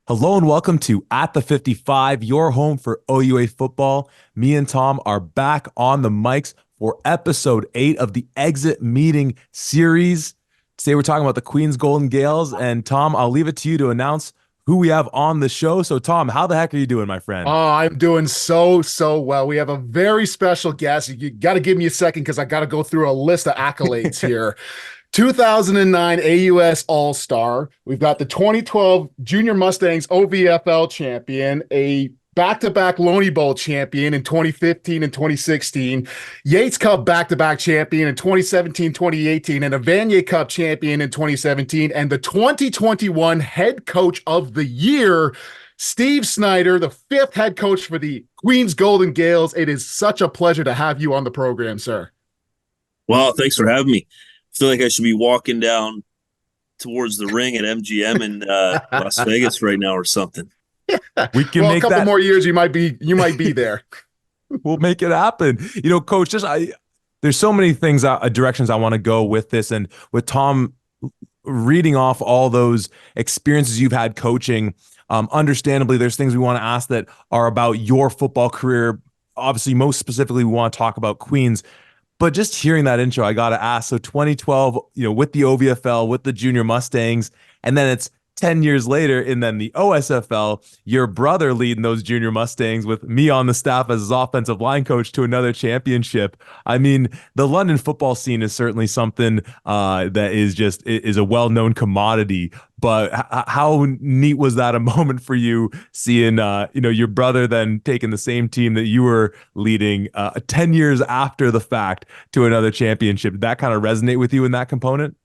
Hello and welcome to At the 55, your home for OUA football. Me and Tom are back on the mics for episode 8 of the Exit Meeting series. Today we're talking about the Queen's Golden Gaels. And Tom, I'll leave it to you to announce who we have on the show. So Tom, how the heck are you doing, my friend? Oh, I'm doing so well. We have a very special guest. You got to give me a second because I got to go through a list of accolades here. 2009 AUS All-Star. We've got the 2012 Junior Mustangs OVFL champion, a back-to-back Loney Bowl champion in 2015 and 2016, Yates Cup back-to-back champion in 2017, 2018, and a Vanier Cup champion in 2017, and the 2021 head coach of the year, Steve Snyder, the 5th head coach for the Queen's Golden Gaels. It is such a pleasure to have you on the program, sir. Well, thanks for having me. I feel like I should be walking down towards the ring at MGM in Las Vegas right now or something. We can Well, a make couple that. more years, you might be there. We'll make it happen. Coach, there's so many things, directions I want to go with this. And with Tom reading off all those experiences you've had coaching, understandably, there's things we want to ask that are about your football career. Obviously, most specifically, we want to talk about Queens. But just hearing that intro, I got to ask. So 2012, with the OVFL, with the Junior Mustangs, and then it's 10 years later, and then the OSFL, your brother leading those Junior Mustangs with me on the staff as his offensive line coach to another championship. I mean, the London football scene is certainly something that is a well-known commodity. But how neat was that a moment for you seeing, your brother then taking the same team that you were leading 10 years after the fact to another championship? Did that kind of resonate with you in that component?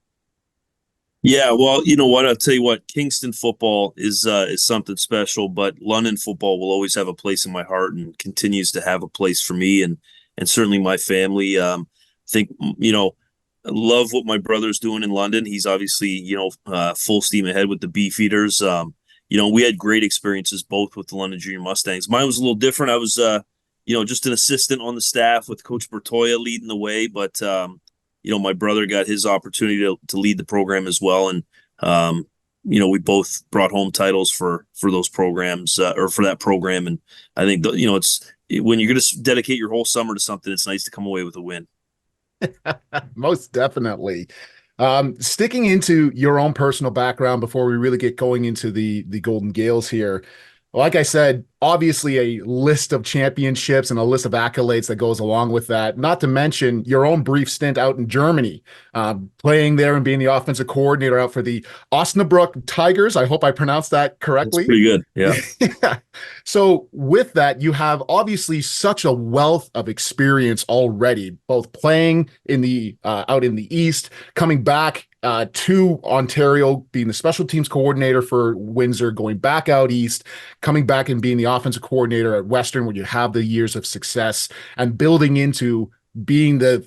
Yeah, well, you know what? I'll tell you what. Kingston football is something special, but London football will always have a place in my heart and continues to have a place for me and certainly my family. Think I love what my brother's doing in London. He's obviously full steam ahead with the Beefeaters. We had great experiences both with the London Junior Mustangs. Mine was a little different. I was just an assistant on the staff with Coach Bertoya leading the way, but my brother got his opportunity to lead the program as well. And, we both brought home titles for those programs or for that program. And I think, it's when you're going to dedicate your whole summer to something, it's nice to come away with a win. Most definitely. Sticking into your own personal background before we really get going into the Golden Gaels here. Like I said, obviously a list of championships and a list of accolades that goes along with that, not to mention your own brief stint out in Germany, playing there and being the offensive coordinator out for the Osnabrück Tigers. I hope I pronounced that correctly. That's pretty good. Yeah. Yeah. So with that, you have obviously such a wealth of experience already, both playing in the out in the East, coming back to Ontario, being the special teams coordinator for Windsor, going back out East, coming back and being the offensive coordinator at Western, where you have the years of success, and building into being the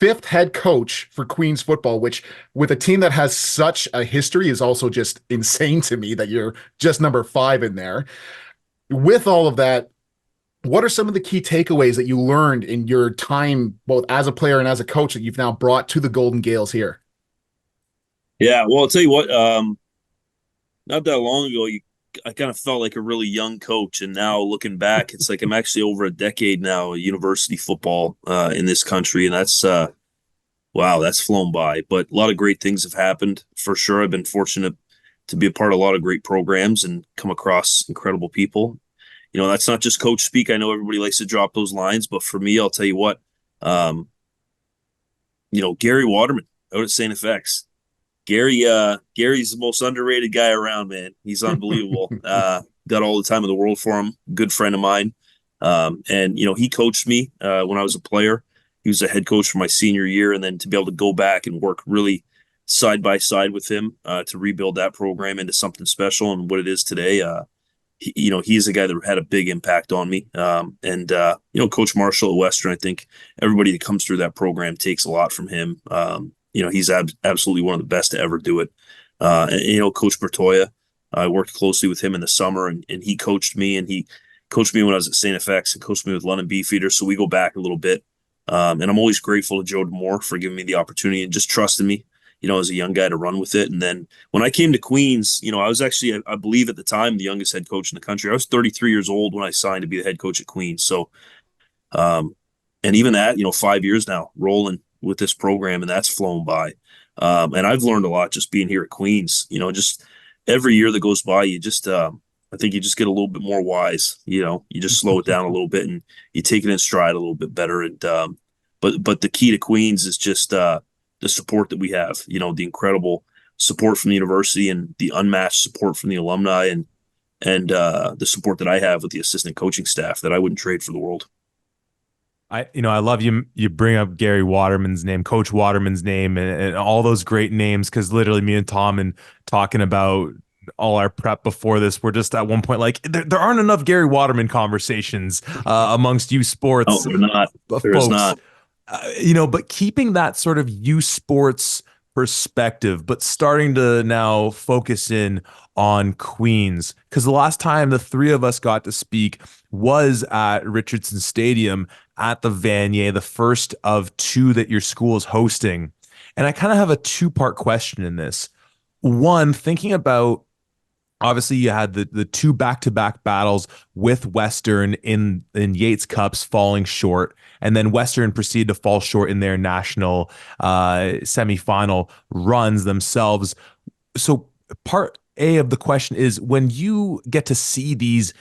5th head coach for Queens football, which with a team that has such a history is also just insane to me that you're just number 5 in there. With all of that, what are some of the key takeaways that you learned in your time, both as a player and as a coach, that you've now brought to the Golden Gaels here? Yeah, well, I'll tell you what, not that long ago, I kind of felt like a really young coach. And now looking back, it's like I'm actually over a decade now at university football in this country. And that's, wow, that's flown by. But a lot of great things have happened for sure. I've been fortunate to be a part of a lot of great programs and come across incredible people. That's not just coach speak. I know everybody likes to drop those lines, but for me, I'll tell you what, Gary Waterman out at St. FX. Gary's the most underrated guy around, man. He's unbelievable. Got all the time in the world for him. Good friend of mine. And he coached me when I was a player. He was a head coach for my senior year, and then to be able to go back and work really side by side with him to rebuild that program into something special and what it is today. He's a guy that had a big impact on me. Coach Marshall at Western, I think everybody that comes through that program takes a lot from him. He's absolutely one of the best to ever do it. Coach Bertoya, I worked closely with him in the summer, and he coached me, and he coached me when I was at St. FX and coached me with London Beefeaters. So we go back a little bit. And I'm always grateful to Joe DeMore for giving me the opportunity and just trusting me. as a young guy to run with it. And then when I came to Queens, I was actually, I believe at the time, the youngest head coach in the country. I was 33 years old when I signed to be the head coach at Queens. So, um, and even that, 5 years now rolling with this program, and that's flown by. And I've learned a lot just being here at Queens. Just every year that goes by, I think you just get a little bit more wise. You just slow it down a little bit and you take it in stride a little bit better. And but the key to Queens is just the support that we have. The incredible support from the university and the unmatched support from the alumni and the support that I have with the assistant coaching staff that I wouldn't trade for the world. I love you bring up Gary Waterman's name, Coach Waterman's name, and all those great names, because literally me and Tom and talking about all our prep before this, we're just at one point like there aren't enough Gary Waterman conversations amongst you Oh, sports they're not. There is folks. not. But keeping that sort of youth sports perspective, but starting to now focus in on Queens, because the last time the three of us got to speak was at Richardson Stadium at the Vanier, the first of two that your school is hosting. And I kind of have a two-part question in this. One, thinking about, obviously you had the two back-to-back battles with Western in Yates Cups falling short, and then Western proceeded to fall short in their national semifinal runs themselves. So part A of the question is, when you get to see these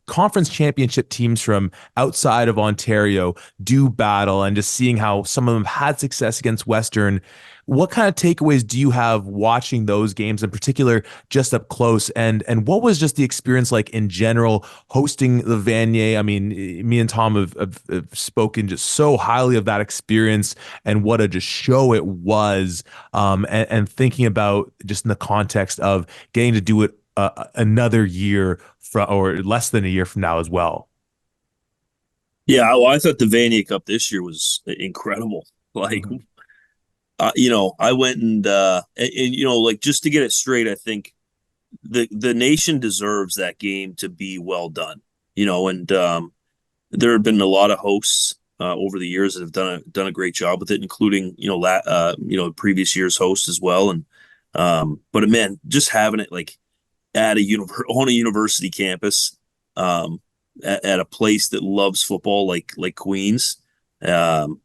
conference championship teams from outside of Ontario do battle, and just seeing how some of them had success against Western, what kind of takeaways do you have watching those games in particular, just up close? And what was just the experience like in general hosting the Vanier? I mean, me and Tom have spoken just so highly of that experience and what a just show it was. And thinking about just in the context of getting to do it another year or less than a year from now as well. Yeah, well, I thought the Vanier Cup this year was incredible. Like, Mhm. I went and like, just to get it straight, I think the nation deserves that game to be well done. And there have been a lot of hosts over the years that have done a great job with it, including previous year's host as well. And but man, just having it like at on a university campus, um, at a place that loves football like Queens. Um,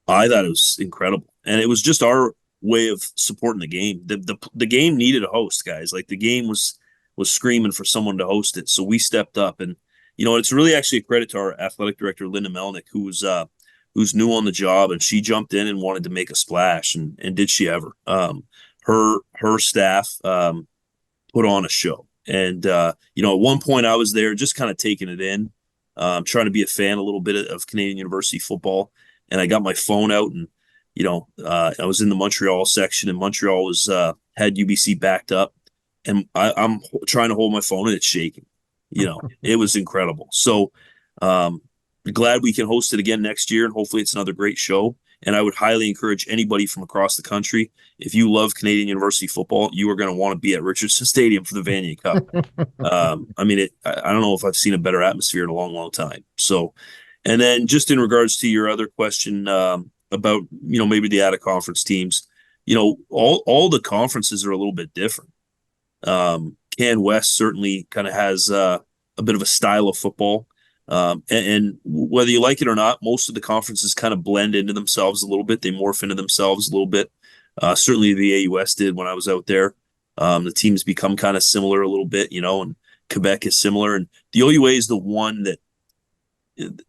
I thought it was incredible, and it was just our way of supporting the game. The game needed a host, guys. Like, the game was screaming for someone to host it, so we stepped up. And it's really actually a credit to our athletic director, Linda Melnick, who's new on the job, and she jumped in and wanted to make a splash, and did she ever? Her staff put on a show, and at one point I was there just kind of taking it in, trying to be a fan a little bit of Canadian University football. And I got my phone out, and I was in the Montreal section, and Montreal was had UBC backed up, and I'm trying to hold my phone and it's shaking. It was incredible. So glad we can host it again next year, and hopefully it's another great show. And I would highly encourage anybody from across the country, if you love Canadian University football, you are going to want to be at Richardson Stadium for the Vanier Cup. I mean, I don't know if I've seen a better atmosphere in a long, long time. So, and then just in regards to your other question, about maybe the out of conference teams, all the conferences are a little bit different. Can West certainly kind of has a bit of a style of football. And whether you like it or not, most of the conferences kind of blend into themselves a little bit. They morph into themselves a little bit. Certainly the AUS did when I was out there. The teams become kind of similar a little bit, and Quebec is similar. And the OUA is the one that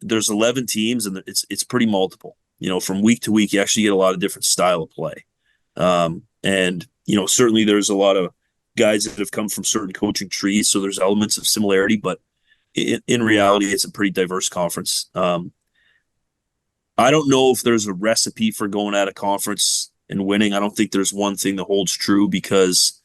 there's 11 teams, and it's pretty multiple. From week to week, you actually get a lot of different style of play. And certainly there's a lot of guys that have come from certain coaching trees, so there's elements of similarity, but in reality, it's a pretty diverse conference. I don't know if there's a recipe for going at a conference and winning. I don't think there's one thing that holds true, because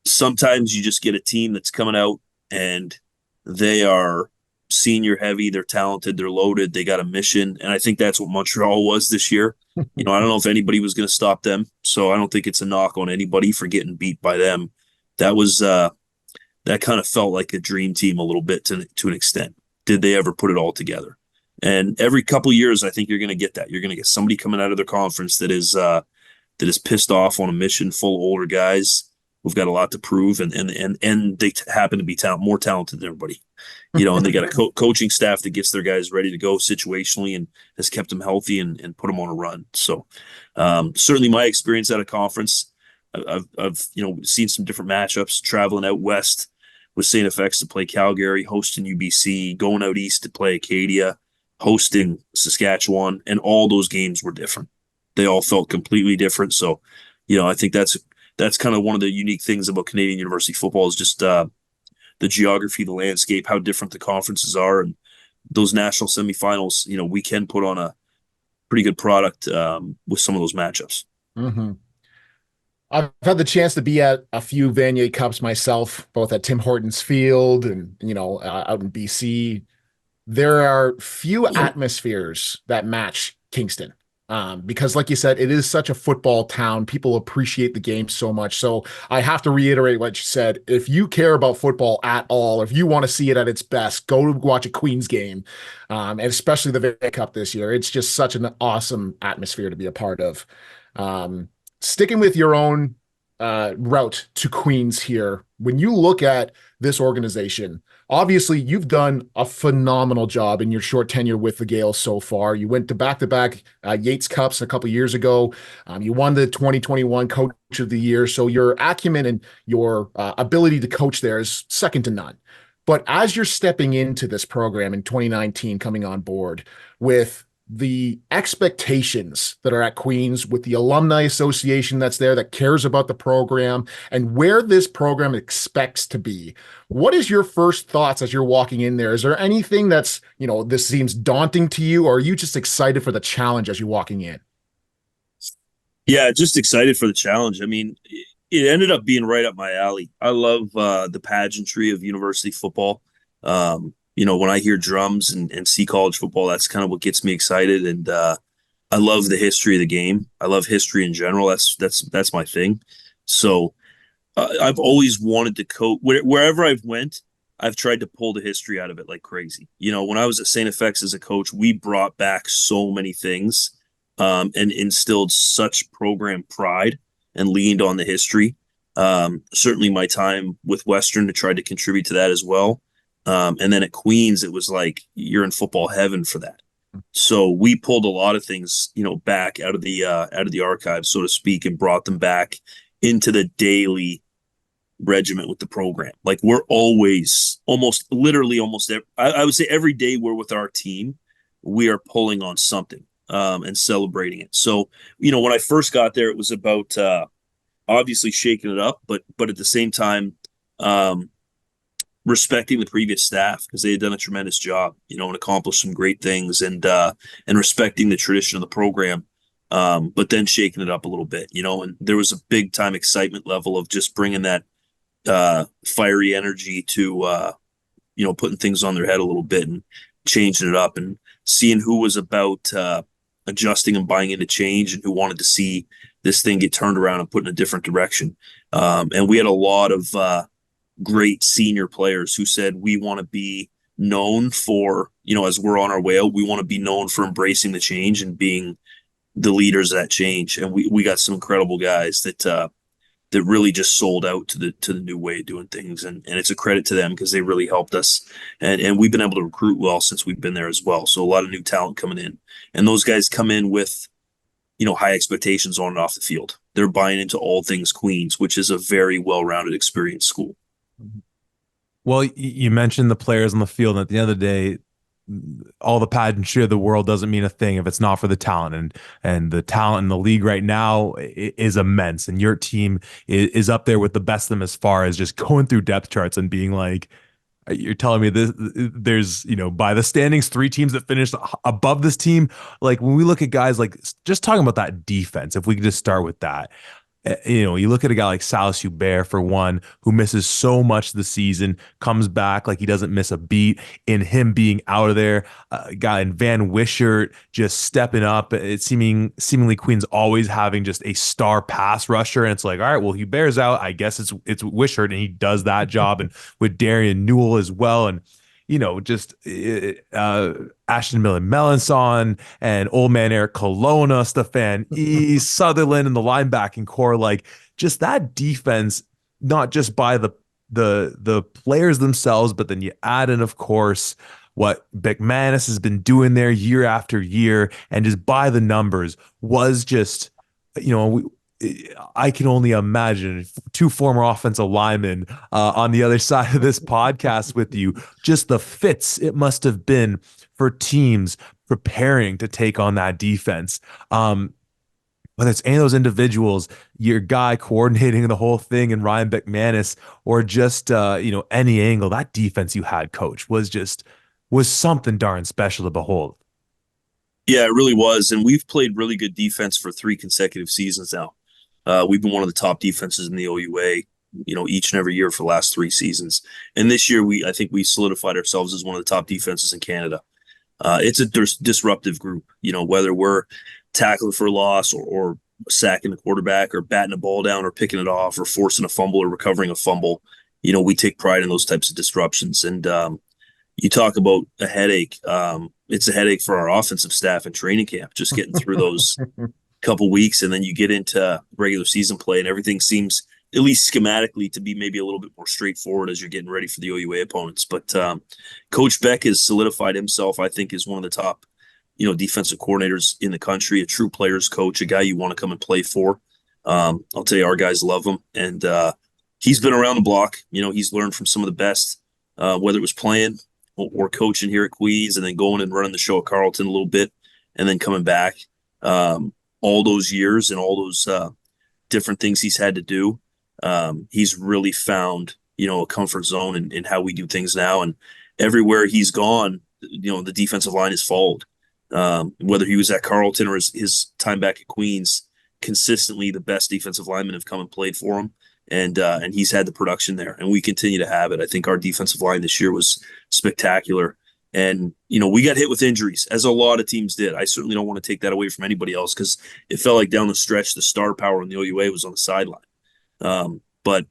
sometimes you just get a team that's coming out and they are senior heavy, they're talented, they're loaded, they got a mission. And I think that's what Montreal was this year. I don't know if anybody was going to stop them. So I don't think it's a knock on anybody for getting beat by them. That was, that kind of felt like a dream team a little bit to an extent. Did they ever put it all together? And every couple years, I think you're going to get that. You're going to get somebody coming out of their conference that is pissed off on a mission full of older guys who've got a lot to prove, and they happen to be more talented than everybody. And they got a coaching staff that gets their guys ready to go situationally and has kept them healthy and put them on a run. So certainly my experience at a conference, I've seen some different matchups, traveling out west with St. FX to play Calgary, hosting UBC, going out east to play Acadia, hosting Saskatchewan, and all those games were different. They all felt completely different. So, I think that's kind of one of the unique things about Canadian university football is just the geography, the landscape, how different the conferences are, and those national semifinals. We can put on a pretty good product with some of those matchups. Mm-hmm. I've had the chance to be at a few Vanier Cups myself, both at Tim Hortons Field and out in BC. There are few atmospheres that match Kingston. Because like you said, it is such a football town. People appreciate the game so much. So I have to reiterate what you said. If you care about football at all, if you want to see it at its best, go watch a Queens game, and especially the Vanier Cup this year. It's just such an awesome atmosphere to be a part of. Sticking with your own route to Queens here, when you look at this organization, obviously you've done a phenomenal job in your short tenure with the Gaels so far. You went to back-to-back Yates Cups a couple years ago. You won the 2021 Coach of the Year. So your acumen and your ability to coach there is second to none. But as you're stepping into this program in 2019, coming on board with the expectations that are at Queens, with the alumni association that's there that cares about the program and where this program expects to be, what is your first thoughts as you're walking in there? Is there anything that's, this seems daunting to you, or are you just excited for the challenge as you're walking in? Yeah, just excited for the challenge. I mean, it ended up being right up my alley. I love the pageantry of university football. When I hear drums and see college football, that's kind of what gets me excited. And I love the history of the game. I love history in general. That's my thing. So I've always wanted to coach. Wherever I've went, I've tried to pull the history out of it like crazy. When I was at St. FX as a coach, we brought back so many things and instilled such program pride and leaned on the history. Certainly my time with Western to try to contribute to that as well. And then at Queens, it was like you're in football heaven for that. So we pulled a lot of things, back out of the archives, so to speak, and brought them back into the daily regiment with the program. Like we're always, almost literally, I would say every day we're with our team, we are pulling on something and celebrating it. So when I first got there, it was about obviously shaking it up, but at the same time. Respecting the previous staff because they had done a tremendous job, and accomplished some great things, and respecting the tradition of the program, but then shaking it up a little bit, and there was a big time excitement level of just bringing that fiery energy to, putting things on their head a little bit and changing it up and seeing who was about adjusting and buying into change and who wanted to see this thing get turned around and put in a different direction. And we had a lot of great senior players who said we want to be known for, as we're on our way out, we want to be known for embracing the change and being the leaders of that change. And we got some incredible guys that really just sold out to the new way of doing things. And it's a credit to them because they really helped us. And we've been able to recruit well since we've been there as well. So a lot of new talent coming in, and those guys come in with, high expectations on and off the field. They're buying into all things Queens, which is a very well-rounded, experienced school. Well, you mentioned the players on the field, and at the end of the day, all the pageantry of the world doesn't mean a thing if it's not for the talent, and the talent in the league right now is immense, and your team is up there with the best of them as far as just going through depth charts and being like, you're telling me there's by the standings 3 teams that finished above this team. Like when we look at guys, like just talking about that defense, if we could just start with that. You look at a guy like Salas Hubert, for one, who misses so much the season, comes back like he doesn't miss a beat. In him being out of there, a guy in Van Wishart just stepping up. It's seemingly Queens always having just a star pass rusher, and it's like, all right, well, Hubert's out. I guess it's Wishart, and he does that job, and with Darian Newell as well, and just Ashton Miller-Melanson and old man Eric Colonna, Stefan E. Sutherland, and the linebacking core. Like, just that defense, not just by the players themselves, but then you add in, of course, what McManus has been doing there year after year, and just by the numbers was just, I can only imagine two former offensive linemen on the other side of this podcast with you, just the fits it must have been for teams preparing to take on that defense. Whether it's any of those individuals, your guy coordinating the whole thing and Ryan McManus, or just any angle, that defense you had, coach, was something darn special to behold. Yeah, it really was. And we've played really good defense for 3 consecutive seasons now. We've been one of the top defenses in the OUA, each and every year for the last 3 seasons. And this year, I think we solidified ourselves as one of the top defenses in Canada. It's a disruptive group, whether we're tackling for a loss or sacking the quarterback or batting a ball down or picking it off or forcing a fumble or recovering a fumble. We take pride in those types of disruptions. And you talk about a headache. It's a headache for our offensive staff and training camp, just getting through those couple weeks. And then you get into regular season play and everything seems, at least schematically, to be maybe a little bit more straightforward as you're getting ready for the OUA opponents. But Coach Beck has solidified himself, I think, as one of the top, defensive coordinators in the country, a true players coach, a guy you want to come and play for. I'll tell you, our guys love him. And he's been around the block. He's learned from some of the best, whether it was playing or coaching here at Queens and then going and running the show at Carleton a little bit and then coming back. All those years and all those different things he's had to do. He's really found, a comfort zone in how we do things now. And everywhere he's gone, the defensive line has followed. Whether he was at Carleton or his time back at Queens, consistently the best defensive linemen have come and played for him. And he's had the production there, and we continue to have it. I think our defensive line this year was spectacular. And, we got hit with injuries, as a lot of teams did. I certainly don't want to take that away from anybody else because it felt like down the stretch, the star power in the OUA was on the sideline. But,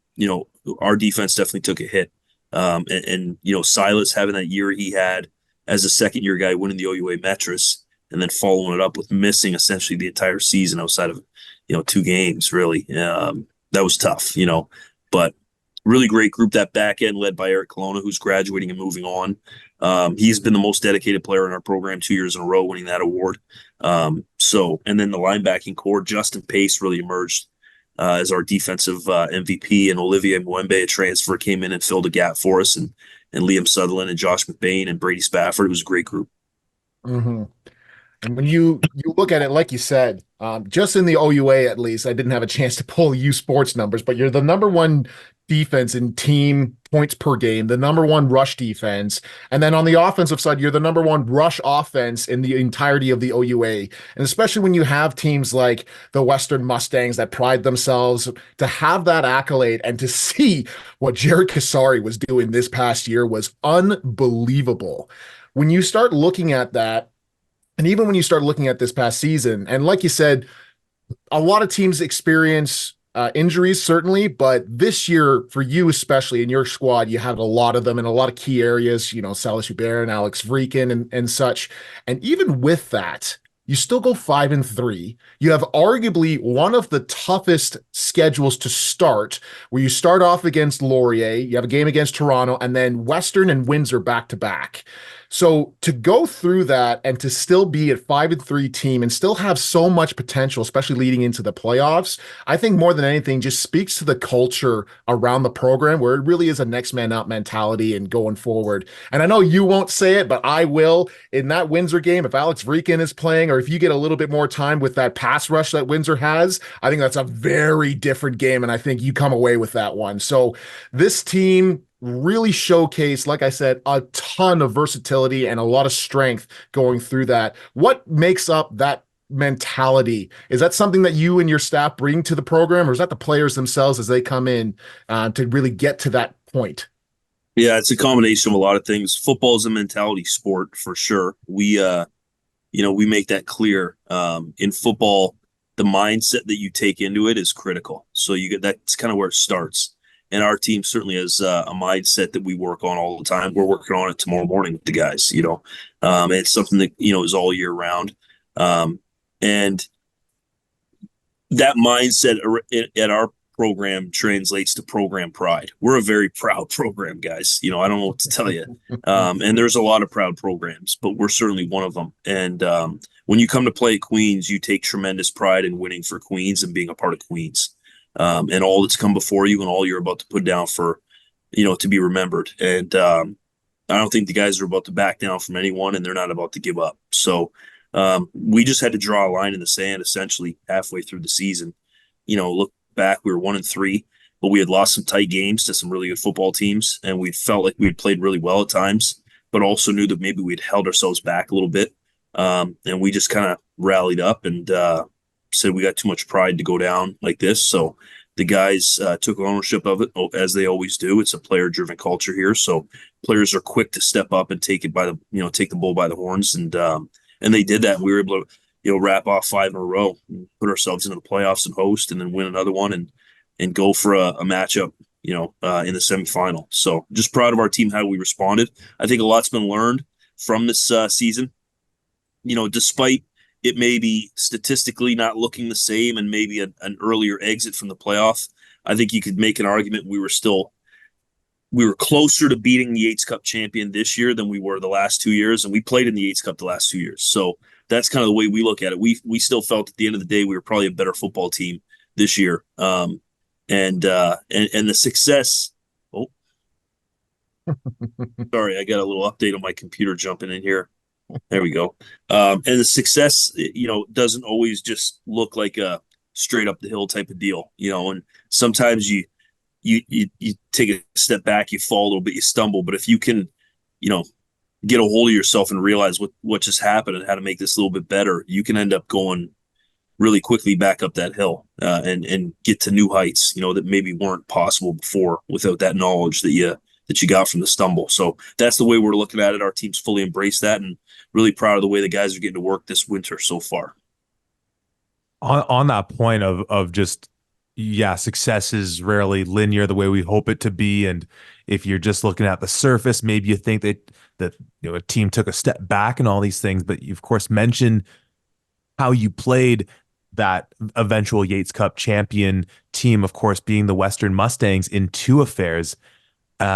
our defense definitely took a hit. And Silas having that year he had as a second-year guy winning the OUA Metris and then following it up with missing essentially the entire season outside of, 2 games, really. That was tough, but really great group. That back end led by Eric Colonna, who's graduating and moving on. He's been the most dedicated player in our program 2 years in a row, winning that award. And then the linebacking core, Justin Pace really emerged as our defensive MVP, and Olivier Mwembe, a transfer, came in and filled a gap for us, and Liam Sutherland and Josh McBain and Brady Spafford. It was a great group. Mm-hmm. And when you look at it, like you said, just in the OUA, at least, I didn't have a chance to pull U Sports numbers, but you're the number one defense in team points per game, the number one rush defense. And then on the offensive side, you're the number one rush offense in the entirety of the OUA. And especially when you have teams like the Western Mustangs that pride themselves, to have that accolade and to see what Jared Kasari was doing this past year was unbelievable. When you start looking at that, and even when you start looking at this past season, and like you said, a lot of teams experience injuries, certainly, but this year, for you especially, in your squad, you had a lot of them in a lot of key areas, Salas Hubert and Alex Vreekin and such. And even with that, you still go 5-3. You have arguably one of the toughest schedules to start, where you start off against Laurier, you have a game against Toronto, and then Western and Windsor back to back. So to go through that and to still be a 5-3 team and still have so much potential, especially leading into the playoffs, I think more than anything just speaks to the culture around the program, where it really is a next man up mentality and going forward. And I know you won't say it, but I will. In that Windsor game, if Alex Vreekin is playing, or if you get a little bit more time with that pass rush that Windsor has, I think that's a very different game. And I think you come away with that one. So this team really showcased, like I said, a ton of versatility and a lot of strength going through that. What makes up that mentality? Is that something that you and your staff bring to the program, or is that the players themselves as they come in to really get to that point? Yeah, it's a combination of a lot of things. Football is a mentality sport for sure. We make that clear. In football, the mindset that you take into it is critical. So that's kind of where it starts. and our team certainly has a mindset that we work on all the time. We're working on it tomorrow morning with the guys. It's something that is all year round, and that mindset at our program translates to program pride. We're a very proud program, guys. I don't know what to tell you. And there's a lot of proud programs, but we're certainly one of them. And when you come to play at Queens, you take tremendous pride in winning for Queens and being a part of Queens, and all that's come before you and all you're about to put down for, to be remembered. And I don't think the guys are about to back down from anyone, and they're not about to give up. So we just had to draw a line in the sand essentially halfway through the season. Look back, we were 1-3, but we had lost some tight games to some really good football teams, and we felt like we had played really well at times, but also knew that maybe we'd held ourselves back a little bit. And we just kind of rallied up and said we got too much pride to go down like this. So the guys took ownership of it, as they always do. It's a player-driven culture here, so players are quick to step up and take it by the, take the bull by the horns, and they did that. And we were able to, wrap off 5 in a row, and put ourselves into the playoffs and host, and then win another one and go for a matchup, in the semifinal. So just proud of our team, how we responded. I think a lot's been learned from this season. Despite it maybe statistically not looking the same and maybe an earlier exit from the playoff, I think you could make an argument we were closer to beating the Yates Cup champion this year than we were the last 2 years, and we played in the Yates Cup the last 2 years. So that's kind of the way we look at it. We still felt at the end of the day we were probably a better football team this year, and the success. Oh, sorry, I got a little update on my computer jumping in here. There we go. And the success, doesn't always just look like a straight up the hill type of deal, and sometimes you take a step back, you fall a little bit, you stumble. But if you can, get a hold of yourself and realize what just happened and how to make this a little bit better, you can end up going really quickly back up that hill and get to new heights, that maybe weren't possible before without that knowledge that you got from the stumble. So that's the way we're looking at it. Our team's fully embraced that, and really proud of the way the guys are getting to work this winter so far. On that point of just, yeah, success is rarely linear the way we hope it to be. And if you're just looking at the surface, maybe you think that a team took a step back and all these things. But you of course mentioned how you played that eventual Yates Cup champion team, of course, being the Western Mustangs in 2 affairs.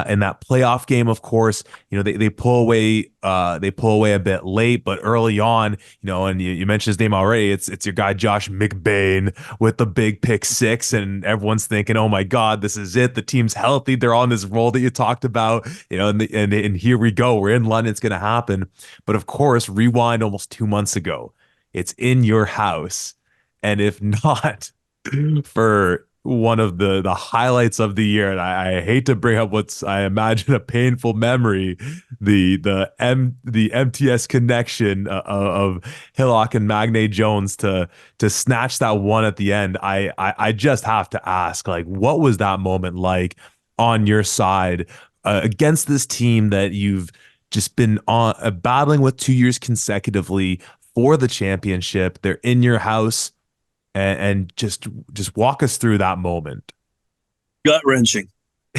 In that playoff game, of course, they pull away a bit late, but early on, and you mentioned his name already. It's your guy Josh McBain with the big pick 6, and everyone's thinking, oh my God, this is it. The team's healthy. They're on this roll that you talked about, and here we go. We're in London. It's going to happen. But of course, rewind almost 2 months ago. It's in your house, and if not for one of the highlights of the year, and I hate to bring up what's, I imagine, a painful memory, the MTS connection of Hillock and Magne Jones to snatch that one at the end. I just have to ask, like, what was that moment like on your side against this team that you've just been on battling with 2 years consecutively for the championship? They're in your house. And just walk us through that moment. Gut wrenching.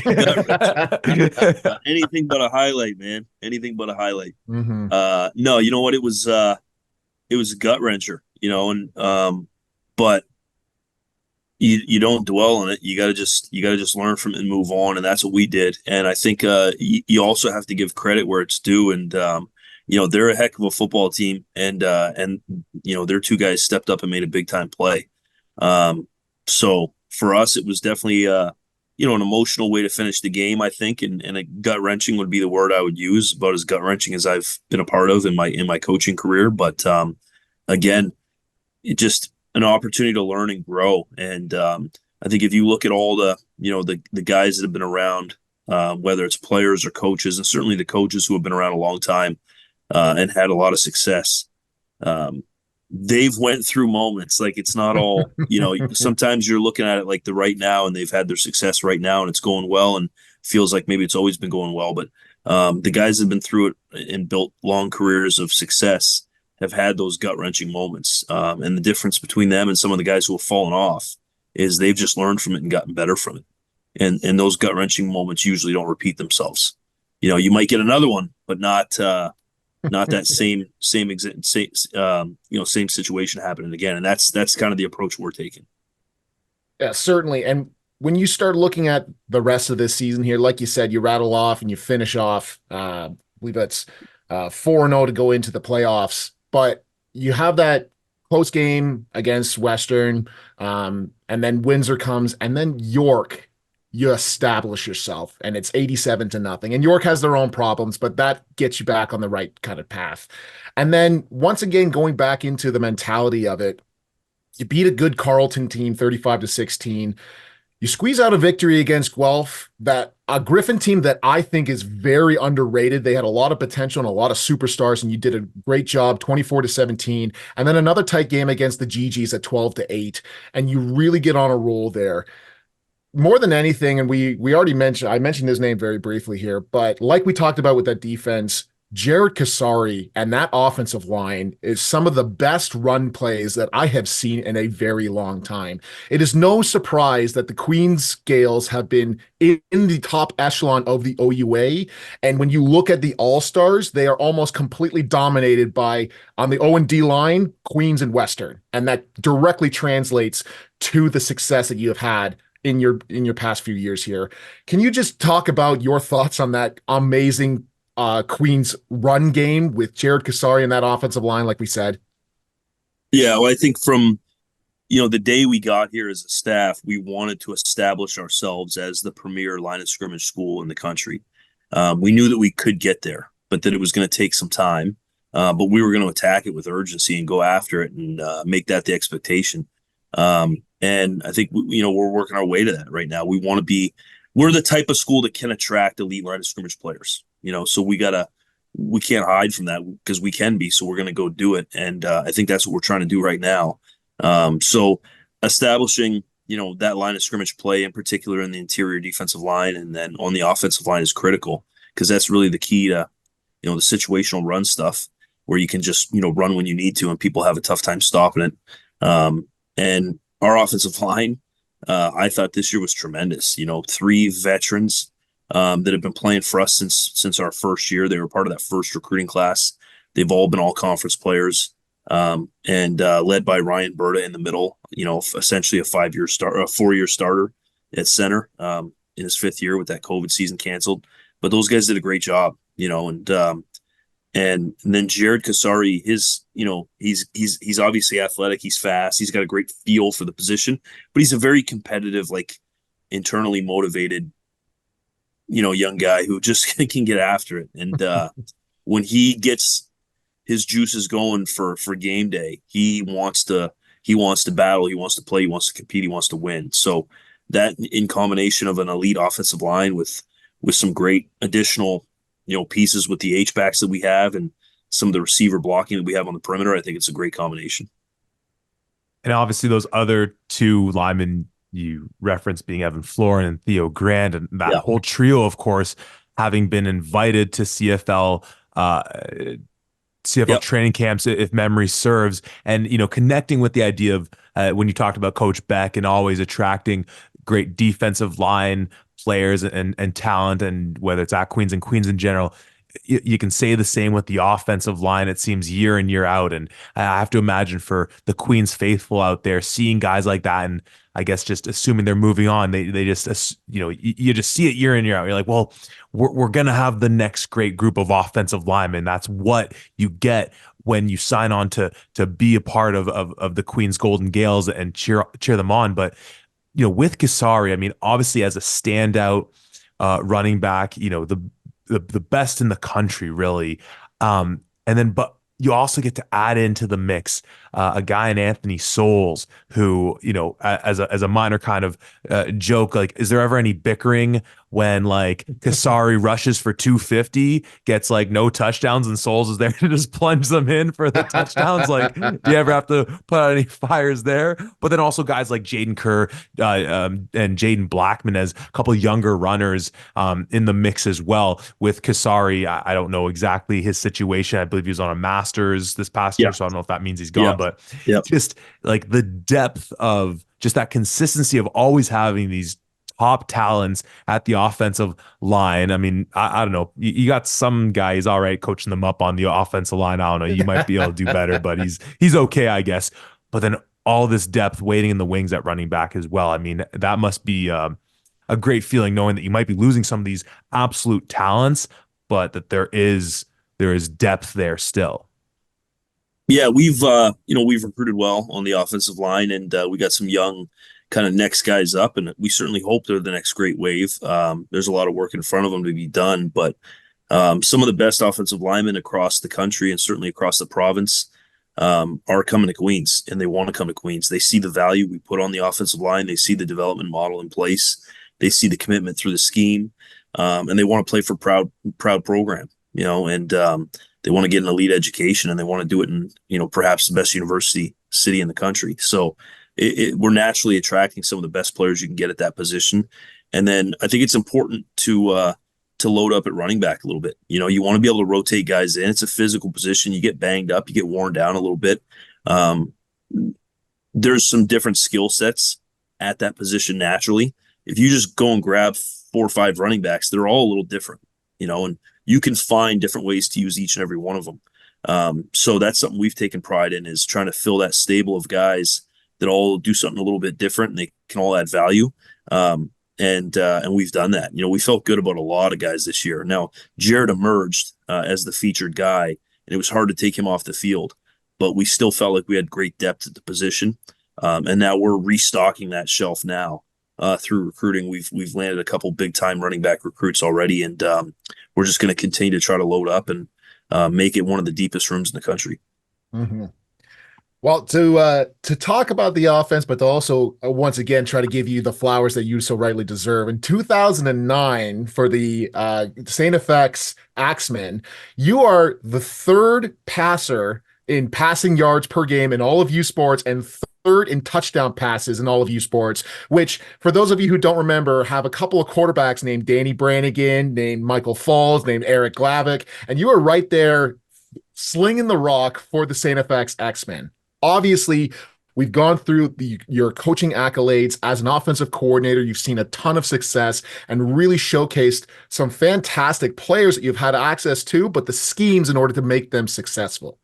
Anything but a highlight, man. Anything but a highlight. Mm-hmm. No, you know what? It was a gut wrencher, and but you don't dwell on it. You gotta just learn from it and move on, and that's what we did. And I think you also have to give credit where it's due, and they're a heck of a football team, and their 2 guys stepped up and made a big time play. So for us, it was definitely an emotional way to finish the game, I think, and a gut wrenching would be the word I would use, about as gut wrenching as I've been a part of in my coaching career. But again, it just an opportunity to learn and grow. And I think if you look at all the the guys that have been around, whether it's players or coaches, and certainly the coaches who have been around a long time, and had a lot of success. They've went through moments, like, it's not all, sometimes you're looking at it like the right now, and they've had their success right now and it's going well and feels like maybe it's always been going well. But the guys that have been through it and built long careers of success have had those gut-wrenching moments. And the difference between them and some of the guys who have fallen off is they've just learned from it and gotten better from it. and those gut wrenching moments usually don't repeat themselves. You might get another one, but not that same situation happening again. And that's kind of the approach we're taking. Yeah, certainly. And when you start looking at the rest of this season here, like you said, you rattle off and you finish off, I believe that's 4-0 to go into the playoffs. But you have that close game against Western, and then Windsor comes, and then York, you establish yourself, and it's 87-0. And York has their own problems, but that gets you back on the right kind of path. And then once again, going back into the mentality of it, you beat a good Carleton team 35-16. You squeeze out a victory against Guelph, that a Griffin team that I think is very underrated. They had a lot of potential and a lot of superstars, and you did a great job, 24-17. And then another tight game against the GGs at 12-8. And you really get on a roll there. More than anything, and we already mentioned, I mentioned his name very briefly here, but like we talked about with that defense, Jared Kasari and that offensive line is some of the best run plays that I have seen in a very long time. It is no surprise that the Queens Gaels have been in the top echelon of the OUA. And when you look at the All-Stars, they are almost completely dominated by, on the O&D line, Queens and Western. And that directly translates to the success that you have had in your past few years here. Can you just talk about your thoughts on that amazing Queens run game with Jared Kasari and that offensive line, like we said? Yeah, well, I think from the day we got here as a staff, we wanted to establish ourselves as the premier line of scrimmage school in the country. We knew that we could get there, but that it was going to take some time. But we were going to attack it with urgency and go after it and make that the expectation. And I think we're working our way to that right now. We're the type of school that can attract elite line of scrimmage players. So we can't hide from that because we can be. So we're going to go do it, and I think that's what we're trying to do right now. So establishing that line of scrimmage play, in particular in the interior defensive line, and then on the offensive line is critical because that's really the key to the situational run stuff where you can just run when you need to, and people have a tough time stopping it. And our offensive line, I thought this year was tremendous. 3 veterans that have been playing for us since our first year. They were part of that first recruiting class. They've all been all conference players, and led by Ryan Berta in the middle. Essentially a 4-year starter at center in his 5th year with that COVID season canceled. But those guys did a great job. And then Jared Kasari, he's obviously athletic. He's fast. He's got a great feel for the position, but he's a very competitive, internally motivated, young guy who just can get after it. And when he gets his juices going for game day, he wants to battle. He wants to play. He wants to compete. He wants to win. So that in combination of an elite offensive line with some great additional pieces with the H-backs that we have and some of the receiver blocking that we have on the perimeter, I think it's a great combination. And obviously those other 2 linemen you referenced being Evan Florin and Theo Grand, and that whole trio, of course, having been invited to CFL training camps, if memory serves, and connecting with the idea of when you talked about Coach Beck and always attracting great defensive line players and talent, and whether it's at Queens and Queens in general, you can say the same with the offensive line. It seems year in, year out. And I have to imagine for the Queens faithful out there, seeing guys like that, and I guess just assuming they're moving on, they just, you just see it year in, year out. You're like, well, we're going to have the next great group of offensive linemen. That's what you get when you sign on to be a part of the Queens Golden Gaels and cheer them on. But with Kasari, I mean, obviously as a standout running back, the best in the country, really. But you also get to add into the mix a guy in Anthony Souls, who, as a minor kind of joke, is there ever any bickering when Kasari rushes for 250, gets no touchdowns, and Souls is there to just plunge them in for the touchdowns? Do you ever have to put out any fires there? But then also guys like Jaden Kerr and Jaden Blackman as a couple of younger runners in the mix as well. With Kasari, I don't know exactly his situation. I believe he was on a master's this past year, so I don't know if that means he's gone, but just the depth of just that consistency of always having these top talents at the offensive line. I mean, I don't know. You got some guy, he's all right coaching them up on the offensive line. I don't know. You might be able to do better, but he's okay, I guess. But then all this depth waiting in the wings at running back as well. I mean, that must be a great feeling knowing that you might be losing some of these absolute talents, but that there is depth there still. Yeah, we've recruited well on the offensive line, and we got some young kind of next guys up, and we certainly hope they're the next great wave. There's a lot of work in front of them to be done, but some of the best offensive linemen across the country and certainly across the province are coming to Queens, and they want to come to Queens. They see the value we put on the offensive line. They see the development model in place. They see the commitment through the scheme, and they want to play for proud program. And they want to get an elite education, and they want to do it in perhaps the best university city in the country. So we're naturally attracting some of the best players you can get at that position. And then I think it's important to load up at running back a little bit. You want to be able to rotate guys in. It's a physical position. You get banged up, you get worn down a little bit. There's some different skill sets at that position naturally. If you just go and grab 4 or 5 running backs, they're all a little different, and you can find different ways to use each and every one of them. So that's something we've taken pride in, is trying to fill that stable of guys that all do something a little bit different and they can all add value. And we've done that. We felt good about a lot of guys this year. Now, Jared emerged as the featured guy, and it was hard to take him off the field, but we still felt like we had great depth at the position. And now we're restocking that shelf now through recruiting. We've landed a couple big time running back recruits already, and we're just going to continue to try to load up and make it one of the deepest rooms in the country. Mm-hmm. Well, to talk about the offense, but to also once again try to give you the flowers that you so rightly deserve. In 2009, for the St. FX Axemen, you are the 3rd passer in passing yards per game in all of U Sports, and 3rd in touchdown passes in all of U Sports, which, for those of you who don't remember, have a couple of quarterbacks named Danny Brannigan, named Michael Falls, named Eric Glavick, and you are right there slinging the rock for the St. FX X-Men. Obviously, we've gone through your coaching accolades as an offensive coordinator. You've seen a ton of success and really showcased some fantastic players that you've had access to, but the schemes in order to make them successful.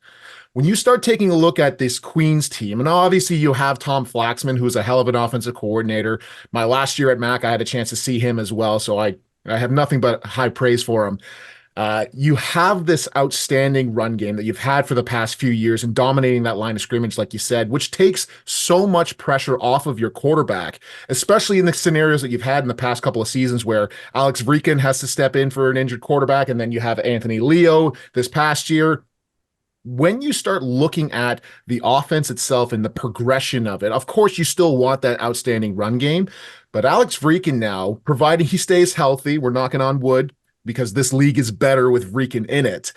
When you start taking a look at this Queens team, and obviously you have Tom Flaxman, who's a hell of an offensive coordinator. My last year at Mac, I had a chance to see him as well, so I have nothing but high praise for him. You have this outstanding run game that you've had for the past few years and dominating that line of scrimmage, like you said, which takes so much pressure off of your quarterback, especially in the scenarios that you've had in the past couple of seasons where Alex Vreeken has to step in for an injured quarterback, and then you have Anthony Leo this past year. When you start looking at the offense itself and the progression of it, of course, you still want that outstanding run game, but Alex Vreeken now, providing he stays healthy, we're knocking on wood, because this league is better with Vreeken in it.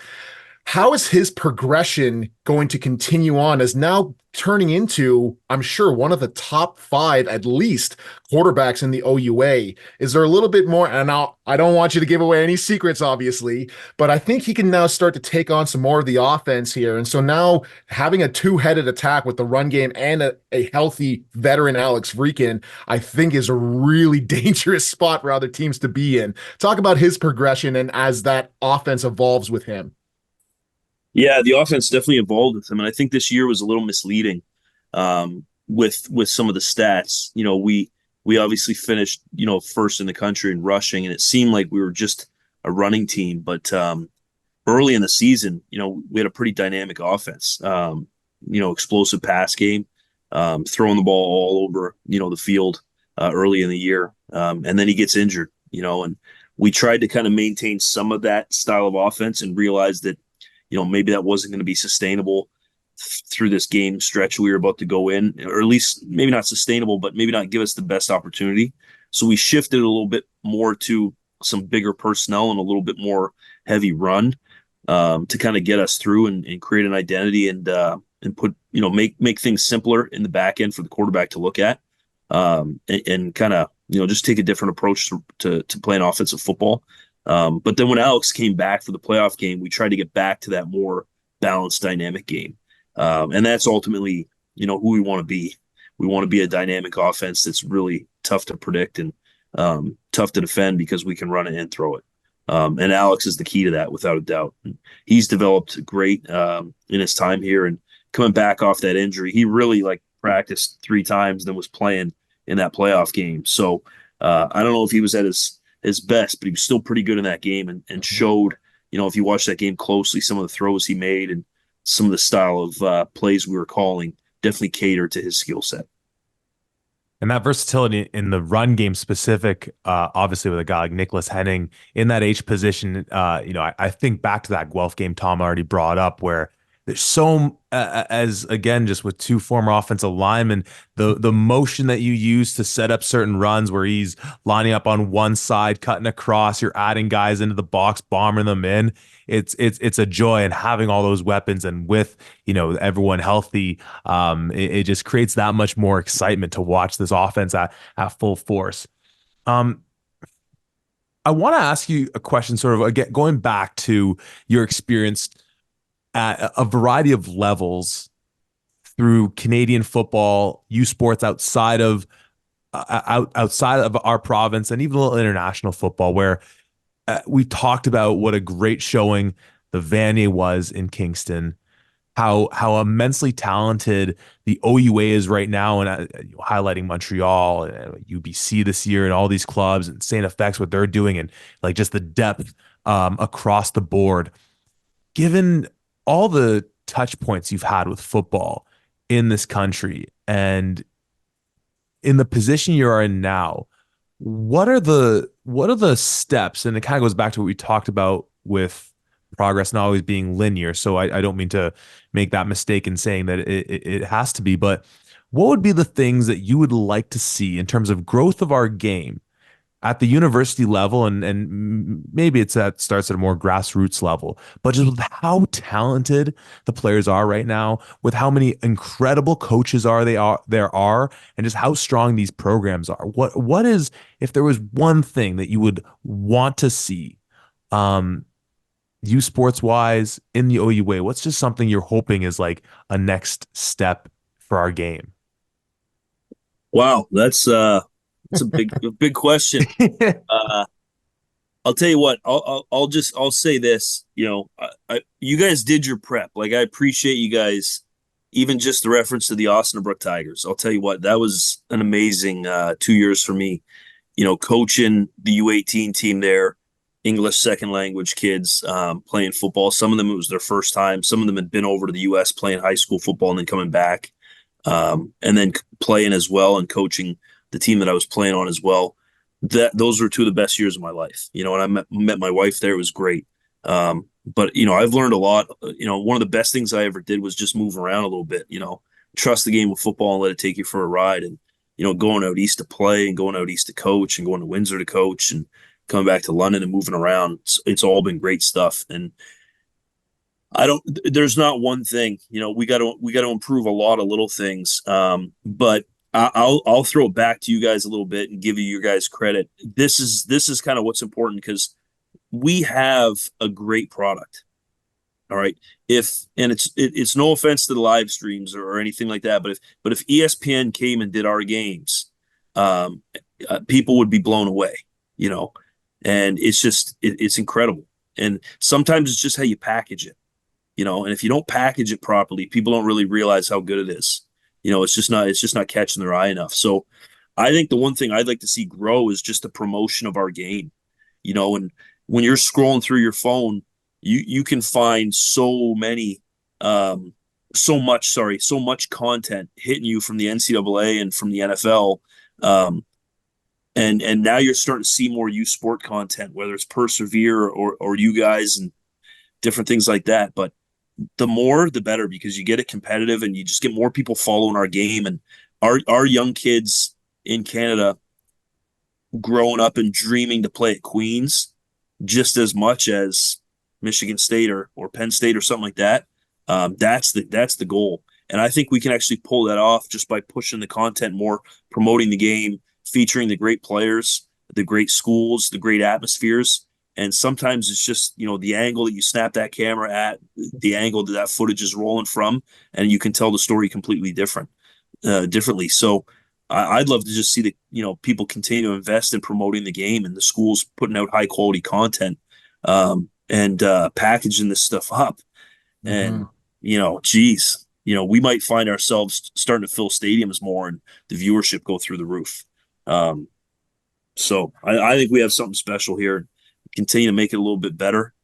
How is his progression going to continue on as now turning into, I'm sure, one of the top 5, at least, quarterbacks in the OUA? Is there a little bit more? And I don't want you to give away any secrets, obviously, but I think he can now start to take on some more of the offense here. And so now having a 2-headed attack with the run game and a healthy veteran Alex Vreeken, I think is a really dangerous spot for other teams to be in. Talk about his progression and as that offense evolves with him. Yeah, the offense definitely evolved with him, and I think this year was a little misleading with some of the stats. We obviously finished first in the country in rushing, and it seemed like we were just a running team. But early in the season, we had a pretty dynamic offense. Explosive pass game, throwing the ball all over the field early in the year, and then he gets injured. And we tried to kind of maintain some of that style of offense and realized that maybe that wasn't going to be sustainable through this game stretch we were about to go in, or at least maybe not sustainable, but maybe not give us the best opportunity. So we shifted a little bit more to some bigger personnel and a little bit more heavy run to kind of get us through and create an identity and put, make things simpler in the back end for the quarterback to look at and kind of, just take a different approach to playing offensive football. But then when Alex came back for the playoff game, we tried to get back to that more balanced, dynamic game. And that's ultimately, who we want to be. We want to be a dynamic offense that's really tough to predict and tough to defend because we can run it and throw it. And Alex is the key to that, without a doubt. He's developed great in his time here, and coming back off that injury, he really like practiced 3 times, then was playing in that playoff game. So I don't know if he was at his best, but he was still pretty good in that game, and showed, if you watch that game closely, some of the throws he made and some of the style of plays we were calling definitely catered to his skill set. And that versatility in the run game specific, obviously with a guy like Nicholas Henning in that H position, I think back to that Guelph game Tom already brought up, where there's so as again just with two former offensive linemen, the motion that you use to set up certain runs where he's lining up on one side, cutting across, you're adding guys into the box, bombing them in. It's a joy, and having all those weapons and with everyone healthy, it just creates that much more excitement to watch this offense at full force. Um, I want to ask you a question, sort of again going back to your experience at a variety of levels through Canadian football, U Sports outside of our province, and even a little international football, where we talked about what a great showing the Vanier was in Kingston, how immensely talented the OUA is right now, and highlighting Montreal, UBC this year, and all these clubs and Saint FX, what they're doing, and like just the depth across the board. Given all the touch points you've had with football in this country and in the position you are in now, what are the steps? And it kind of goes back to what we talked about with progress not always being linear. So I don't mean to make that mistake in saying that it has to be, but what would be the things that you would like to see in terms of growth of our game at the university level, and maybe starts at a more grassroots level, but just with how talented the players are right now, with how many incredible coaches there are, and just how strong these programs are. What is, if there was one thing that you would want to see, U Sports wise in the OUA, what's just something you're hoping is like a next step for our game? Wow, that's a big question. Uh, I'll tell you what. I'll say this. You guys did your prep. Like, I appreciate you guys. Even just the reference to the Osnabrück Tigers. I'll tell you what. That was an amazing 2 years for me. Coaching the U18 team there, English second language kids playing football. Some of them it was their first time. Some of them had been over to the U.S. playing high school football and then coming back, and then playing as well and coaching the team that I was playing on as well. Those were two of the best years of my life. And I met my wife there. It was great. But I've learned a lot. One of the best things I ever did was just move around a little bit. Trust the game of football and let it take you for a ride. And going out east to play and going out east to coach and going to Windsor to coach and coming back to London and moving around. It's all been great stuff. And there's not one thing. We got to improve a lot of little things. But I'll throw it back to you guys a little bit and give you guys credit. This is kind of what's important, because we have a great product. All right. It's no offense to the live streams or anything like that, but if ESPN came and did our games, people would be blown away, and it's incredible. And sometimes it's just how you package it, and if you don't package it properly, people don't really realize how good it is. It's just not catching their eye enough. So I think the one thing I'd like to see grow is just the promotion of our game, and when you're scrolling through your phone, you can find so much content hitting you from the NCAA and from the NFL. And now you're starting to see more youth sport content, whether it's Persevere or you guys and different things like that. But the more, the better, because you get it competitive and you just get more people following our game. And our young kids in Canada growing up and dreaming to play at Queens just as much as Michigan State or Penn State or something like that. That's the goal. And I think we can actually pull that off just by pushing the content more, promoting the game, featuring the great players, the great schools, the great atmospheres. And sometimes it's just, the angle that you snap that camera at, the angle that footage is rolling from, and you can tell the story completely differently. So I'd love to just see people continue to invest in promoting the game and the schools putting out high quality content, and packaging this stuff up. And, Mhm. geez, we might find ourselves starting to fill stadiums more and the viewership go through the roof. Um, so I think we have something special here. Continue to make it a little bit better,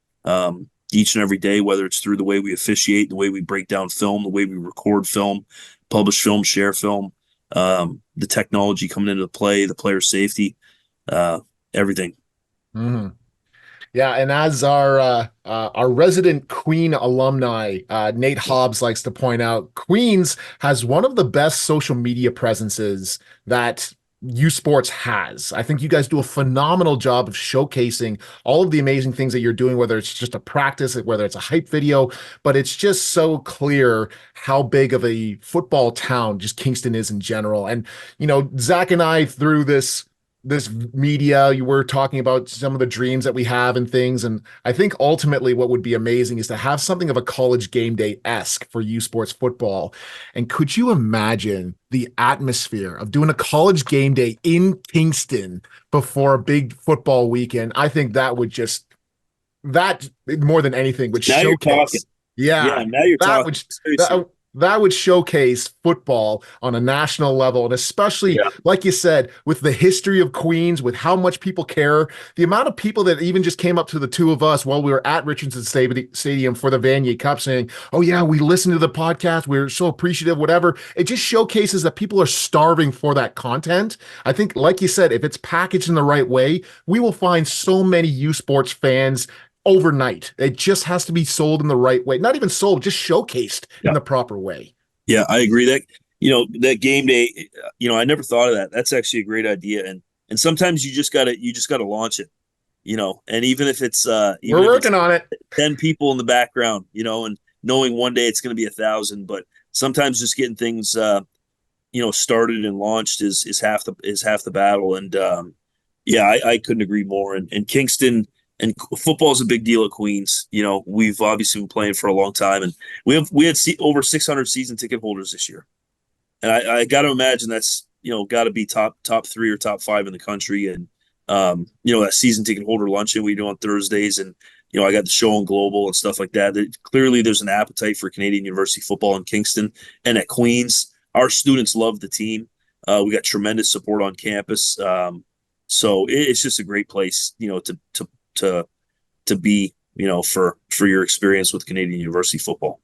each and every day, whether it's through the way we officiate, the way we break down film, the way we record film, publish film, share film, the technology coming into play, the player safety, uh, everything. Mhm. Yeah, and as our resident Queen alumni, Nate Hobbs likes to point out, Queens has one of the best social media presences that U Sports has. I think you guys do a phenomenal job of showcasing all of the amazing things that you're doing, whether it's just a practice, whether it's a hype video, but it's just so clear how big of a football town just Kingston is in general. And Zach and I through this media, you were talking about some of the dreams that we have and things. And I think ultimately what would be amazing is to have something of a college game day-esque for U Sports football. And could you imagine the atmosphere of doing a college game day in Kingston before a big football weekend? I think that more than anything would Now you're talking. showcase. Yeah, Yeah, now you're that talking. would Seriously. that that would showcase football on a national level, and especially Yeah. like you said, with the history of Queens, with how much people care, the amount of people that even just came up to the two of us while we were at Richardson Stadium for the Vanier Cup saying, "Oh yeah, we listened to the podcast. We're so appreciative." Whatever. It just showcases that people are starving for that content. I think, like you said, if it's packaged in the right way, we will find so many U Sports fans overnight. It just has to be sold in the right way. Not even sold, just showcased in Yeah. the proper way. Yeah, I agree that that game day, I never thought of that. That's actually a great idea. And sometimes you just gotta launch it, and even We're if it's working on it. 10 people in the background, and knowing one day it's gonna be 1,000, but sometimes just getting things started and launched is half the battle. And yeah, I couldn't agree more. And Kingston and football is a big deal at Queens. We've obviously been playing for a long time, and we had over 600 season ticket holders this year. And I got to imagine that's got to be top three or top five in the country. And that season ticket holder luncheon we do on Thursdays, and I got the show on Global and stuff like that. Clearly, there's an appetite for Canadian University football in Kingston and at Queens. Our students love the team. We got tremendous support on campus. So it's just a great place, to to be, for your experience with Canadian University football.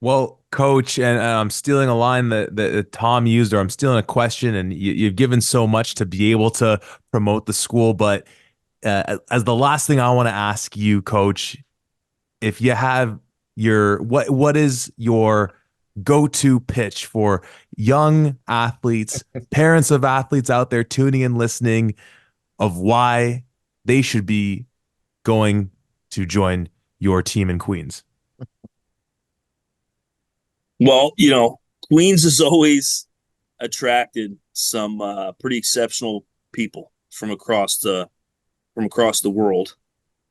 Well, coach, and I'm stealing a line that Tom used, or I'm stealing a question, and you've given so much to be able to promote the school. But as the last thing I want to ask you, coach, if you have what is your go-to pitch for young athletes, parents of athletes out there tuning in, listening, of why they should be going to join your team in Queens? Well, Queens has always attracted some pretty exceptional people from across the world.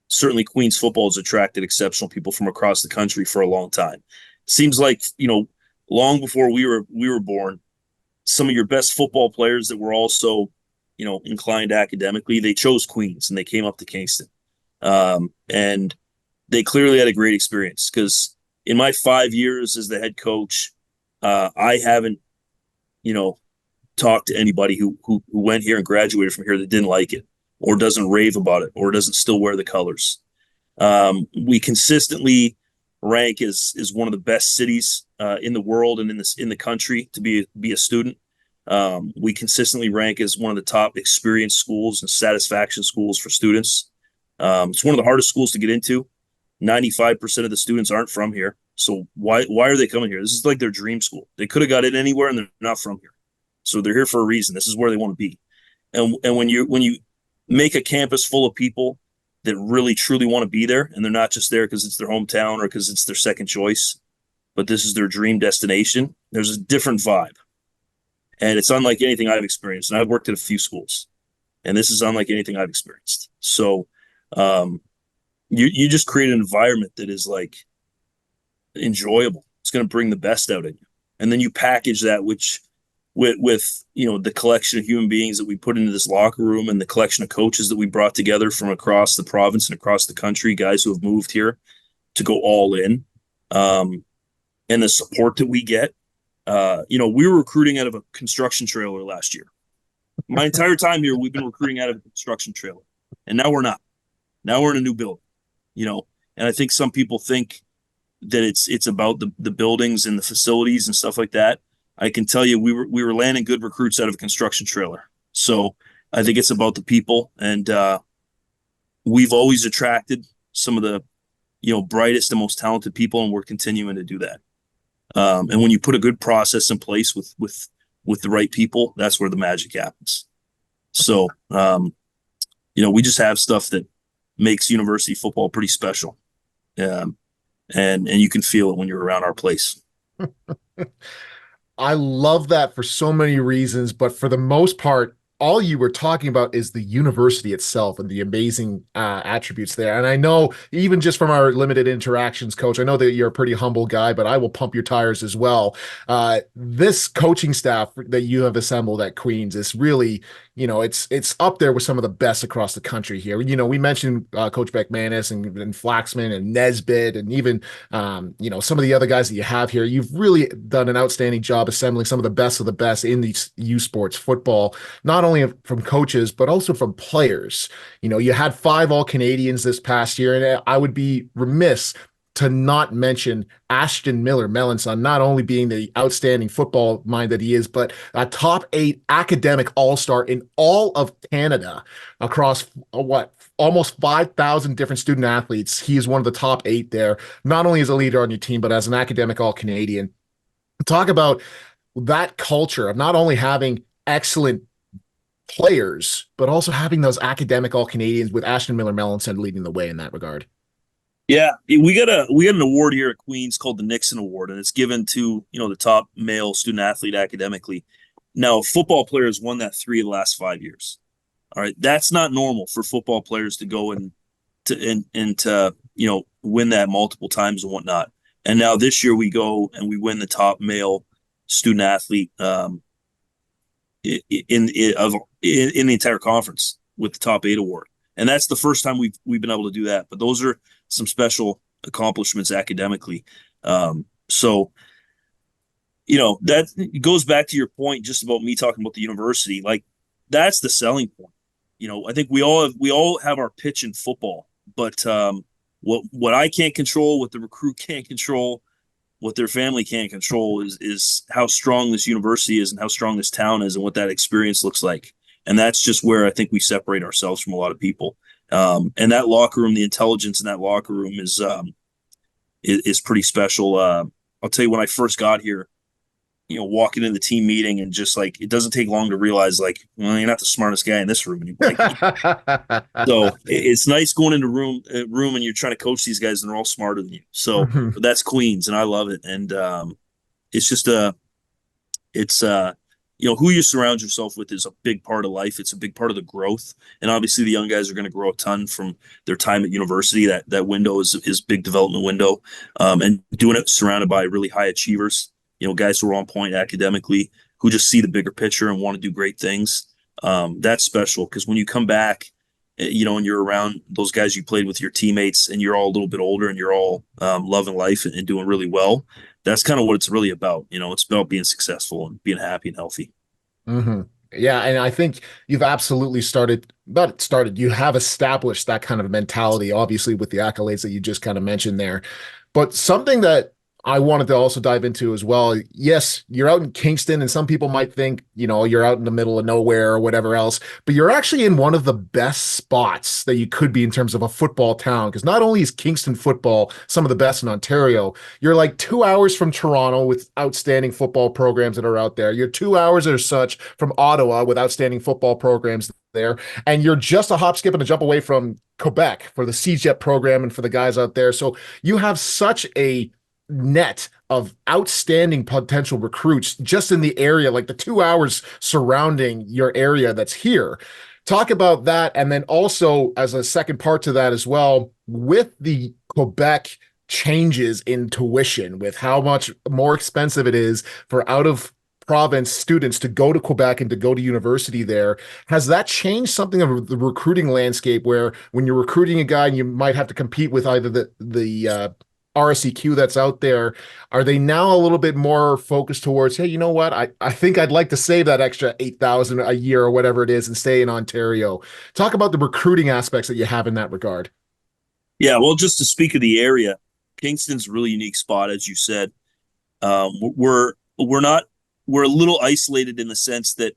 Certainly, Queens football has attracted exceptional people from across the country for a long time. Seems like long before we were born, some of your best football players that were also inclined academically, they chose Queens and they came up to Kingston, and they clearly had a great experience because in my 5 years as the head coach, I haven't you know talked to anybody who went here and graduated from here that didn't like it or doesn't rave about it or doesn't still wear the colors. We consistently rank as one of the best cities in the world and in the country to be a student. We consistently rank as one of the top experience schools and satisfaction schools for students. It's one of the hardest schools to get into. 95% of the students aren't from here. So why are they coming here? This is like their dream school. They could have got it anywhere and they're not from here. So they're here for a reason. This is where they want to be. And when you make a campus full of people that really truly want to be there and they're not just there because it's their hometown or because it's their second choice, but this is their dream destination, there's a different vibe. And it's unlike anything I've experienced. And I've worked at a few schools, and this is unlike anything I've experienced. So um, you just create an environment that is like enjoyable. It's going to bring the best out in you, and then you package that, which with the collection of human beings that we put into this locker room and the collection of coaches that we brought together from across the province and across the country, guys who have moved here to go all in, and the support that we get. We were recruiting out of a construction trailer last year. My entire time here, we've been recruiting out of a construction trailer, and now we're not. Now we're in a new building, and I think some people think that it's about the buildings and the facilities and stuff like that. I can tell you, we were landing good recruits out of a construction trailer. So I think it's about the people, and we've always attracted some of the brightest and most talented people, and we're continuing to do that. And when you put a good process in place with the right people, that's where the magic happens. So we just have stuff that makes university football pretty special, and you can feel it when you're around our place. I love that for so many reasons, but for the most part, all you were talking about is the university itself and the amazing attributes there. And I know, even just from our limited interactions, Coach, I know that you're a pretty humble guy, but I will pump your tires as well. This coaching staff that you have assembled at Queens is really, it's up there with some of the best across the country here. We mentioned Coach McManus and Flaxman and Nesbitt and even, some of the other guys that you have here. You've really done an outstanding job assembling some of the best in these U Sports football, not only from coaches, but also from players. You had 5 All-Canadians this past year, and I would be remiss to not mention Ashton Miller, Melanson, not only being the outstanding football mind that he is, but a top 8 academic all-star in all of Canada across almost 5,000 different student athletes. He is one of the top 8 there, not only as a leader on your team, but as an academic All-Canadian. Talk about that culture of not only having excellent players, but also having those academic All-Canadians with Ashton Miller Melanson leading the way in that regard. Yeah, we got an award here at Queens called the Nixon Award, and it's given to the top male student athlete academically. Now, football players won that 3 of the last 5 years. All right, that's not normal for football players to go and to win that multiple times and whatnot. And now this year we go and we win the top male student athlete in the entire conference with the top 8 award, and that's the first time we've been able to do that. But those are some special accomplishments academically. So that goes back to your point just about me talking about the university. Like, that's the selling point. I think we all have our pitch in football, but what I can't control, what the recruit can't control, what their family can't control is how strong this university is and how strong this town is and what that experience looks like. And that's just where I think we separate ourselves from a lot of people. And that locker room, the intelligence in that locker room is pretty special. I'll tell you, when I first got here, walking in the team meeting, and just like, it doesn't take long to realize, like, well, you're not the smartest guy in this room anymore. So it's nice going into room and you're trying to coach these guys and they're all smarter than you. So but that's Queens, and I love it. And it's just who you surround yourself with is a big part of life. It's a big part of the growth. And obviously the young guys are going to grow a ton from their time at university. That window is big development window. And doing it surrounded by really high achievers, guys who are on point academically, who just see the bigger picture and want to do great things. That's special, because when you come back, and you're around those guys you played with, your teammates, and you're all a little bit older and you're all loving life and doing really well. That's kind of what it's really about. It's about being successful and being happy and healthy. Mm-hmm. Yeah, and I think you've absolutely you have established that kind of mentality, obviously, with the accolades that you just kind of mentioned there. But something that I wanted to also dive into as well. Yes, you're out in Kingston, and some people might think, you're out in the middle of nowhere or whatever else, but you're actually in one of the best spots that you could be in terms of a football town. Because not only is Kingston football some of the best in Ontario, you're like 2 hours from Toronto with outstanding football programs that are out there. You're 2 hours or such from Ottawa with outstanding football programs there. And you're just a hop, skip, and a jump away from Quebec for the CJET program and for the guys out there. So you have such a net of outstanding potential recruits just in the area, like the 2 hours surrounding your area that's here. Talk about that. And then also, as a second part to that as well, with the Quebec changes in tuition, with how much more expensive it is for out of province students to go to Quebec and to go to university there. Has that changed something of the recruiting landscape where when you're recruiting a guy, you might have to compete with either the RSEQ that's out there? Are they now a little bit more focused towards, hey, you know what? I think I'd like to save that extra 8,000 a year or whatever it is and stay in Ontario. Talk about the recruiting aspects that you have in that regard. Yeah, well, just to speak of the area, Kingston's a really unique spot, as you said. We're not we're a little isolated in the sense that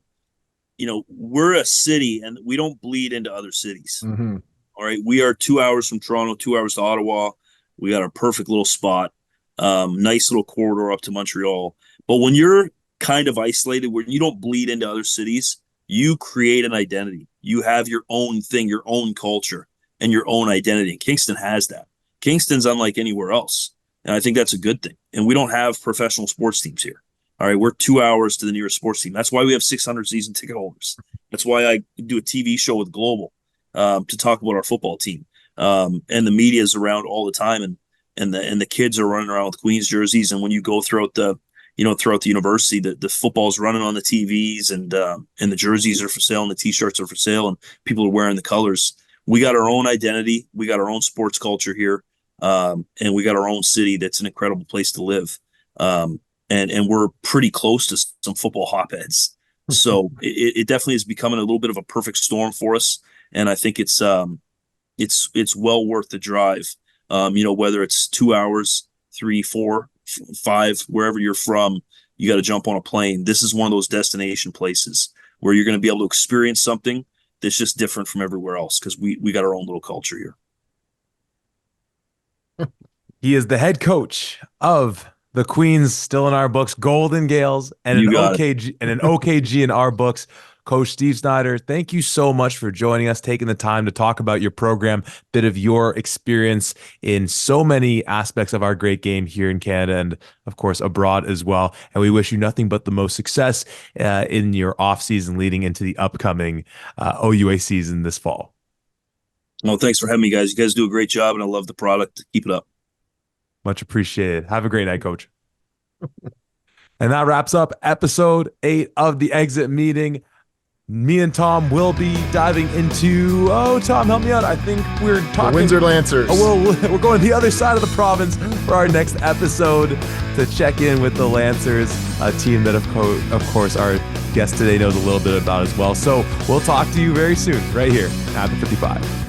we're a city and we don't bleed into other cities. Mm-hmm. All right, we are 2 hours from Toronto, 2 hours to Ottawa. We got a perfect little spot, nice little corridor up to Montreal. But when you're kind of isolated, when you don't bleed into other cities, you create an identity. You have your own thing, your own culture, and your own identity. And Kingston has that. Kingston's unlike anywhere else. And I think that's a good thing. And we don't have professional sports teams here. All right, we're 2 hours to the nearest sports team. That's why we have 600 season ticket holders. That's why I do a TV show with Global to talk about our football team. And the media is around all the time, and the kids are running around with Queens jerseys. And when you go throughout the university, the football's running on the TVs, and the jerseys are for sale, and the T-shirts are for sale, and people are wearing the colors. We got our own identity. We got our own sports culture here, and we got our own city that's an incredible place to live. And we're pretty close to some football hotbeds. So it definitely is becoming a little bit of a perfect storm for us. And I think it's well worth the drive. Whether it's 2 hours, 3, 4, 5, wherever you're from, you got to jump on a plane. This is one of those destination places where you're going to be able to experience something that's just different from everywhere else, because we got our own little culture here. He is the head coach of the Queens, still in our books, Golden Gaels, and an OKG in our books. Coach Steve Snyder, thank you so much for joining us, taking the time to talk about your program, bit of your experience in so many aspects of our great game here in Canada and, of course, abroad as well. And we wish you nothing but the most success in your offseason leading into the upcoming OUA season this fall. Well, thanks for having me, guys. You guys do a great job, and I love the product. Keep it up. Much appreciated. Have a great night, Coach. And that wraps up episode 8 of The Exit Meeting. Me and Tom will be diving into, Tom, help me out. I think we're talking the Windsor Lancers. We're going to the other side of the province for our next episode to check in with the Lancers, a team that, of course, our guest today knows a little bit about as well. So we'll talk to you very soon right here at the 55.